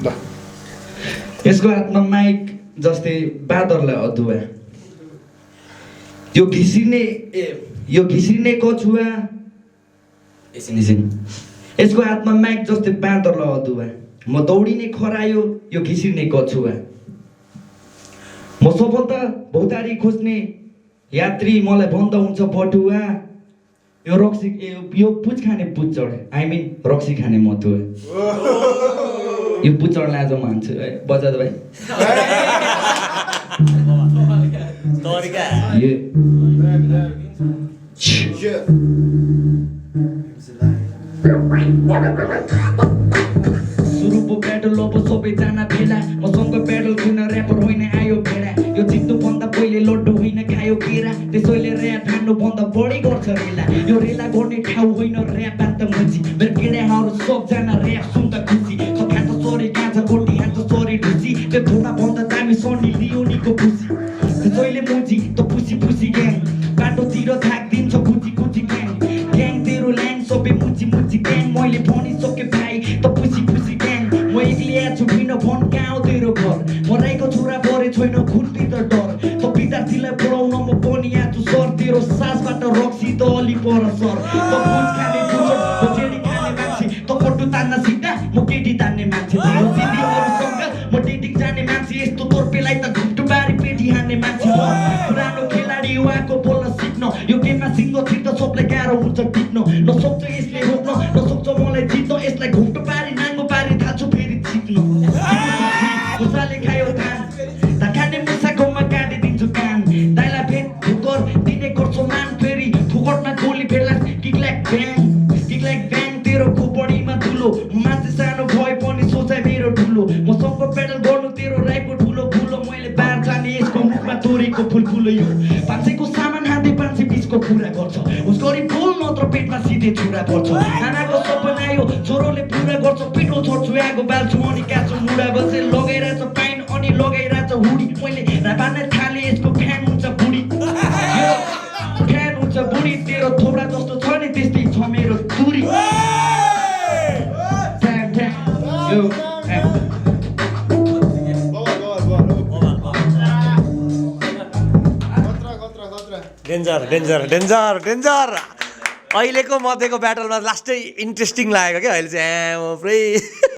ल यसको हातमा माइक जस्तै बाँदरलाई अदुवा, यो घिसिर्ने कछुवा। यसको हातमा माइक जस्तै बाँदरलाई अदुवा, म दौडिने खरायो यो घिसिर्ने कछुवा। म सबभन्दा भौतारी खोज्ने यात्री, मलाई भन्दा हुन्छ बटुवा। यो रक्सी यो पुच खाने पुच्चड, आई मिन रक्सी खाने मतुवा। यो पुच्चडलाई आज मान्छु है, बजा भाइ। सुरुको ब्याटल अब सबैजना भेला, मसँग ब्याटल खेल्न ऱ्यापर होइन आयो भेडा। यो जित्नुभन्दा पहिले लड्डु होइन खायो केरा, त्यसैले ऱ्याप हान्नुभन्दा बढी गर्छ रेला। यो रेला गर्ने ठाउँ होइन ऱ्याप हान्त मुची, मेरो केडाहरू सबजना ऱ्याप सुन्दा खुसी। खान्छ सरी काँचा गोटी हान्छ सरी ढुसी, त्यो धुना भन्दा दामी सनी लियोनीको खुसी। त्यसैले मुजी त पुसी पुसी ग्याङ, बाटोतिर थाकिदिन्छ कुची कुची ग्याङ। ग्याङ तेरो ल्याङ सबै मुची मुची ग्याङ, मैले भनिसके भाइ त पुसी पुसी ग्याङ। म एक्लै छु किन भन् कहाँ तेरो घर, म राईको छोरा परे छैन खुनभित्र डर। त विद्यार्थीलाई पढाउन म पनि आछु सर, तेरो सासबाट रक्सी त अलि पर सर। त पुच खाने पुचड म जेडी खाने मान्छे, त पट्टु तान्न सिक्दा म केटी तान्ने मान्छे। तेरो दिदीहरूसँग म डेटिङ जाने मान्छे, यस्तो तोर्पेलाई त घुम्टु बारी पेटी हान्ने मान्छे। म पुरानो खेलाडी उहाँको बोल्न सिक्न, यो गेममा सिङ्गो छिर्दा सबलाई गाह्रो हुन्छ टिप्न। नसक्छ यसले रोक्न, नसक्छ मलाई जित्न, यसलाई घुम्टु पारी नाङ्गो पारी थाल्छु फेरि छिप्न। मुसाले खायो धान, धान खाने मुसाकोमा काटिदिन्छु कान। दाइला भेट ठुकर दिने गर्छु मान, फेरि फुकटमा गोली फेला किक्ल्याक ब्याङ तेरो खोपडीमा धुलो। मान्छे सानो भए पनि सोचाइ मेरो ठुलो, मसँग पेडल गर्नु तेरो राईको ठुलो ठुलो। मैले बार जाने यसको मुखमा तोरीको फुलफुलो। यो 500 को सामान हाते 520 को कुरा गर्छ, उस गरी बोल नत्र पेटमा सिधै छुरा पर्छ। आमाको सपना यो छोरोले पुरा गर्छ, पिठो छोड्छु आगो बाल्छु अनि काछु मुडा बसे। लगाइरहेछ पाइन अनि लगाइरहेछ हुडी, मैले राबाने थाले यसको फ्यान हुन्छ बुढी। फ्यान हुन्छ बुढी, तेरो थोब्रा जस्तो छ नि त्यस्तै छ मेरो दुरी। Danger danger danger danger. अहिलेको मध्येको ब्याटलमा लास्टै इन्ट्रेस्टिङ लागेको क्या अहिले चाहिँ पुरै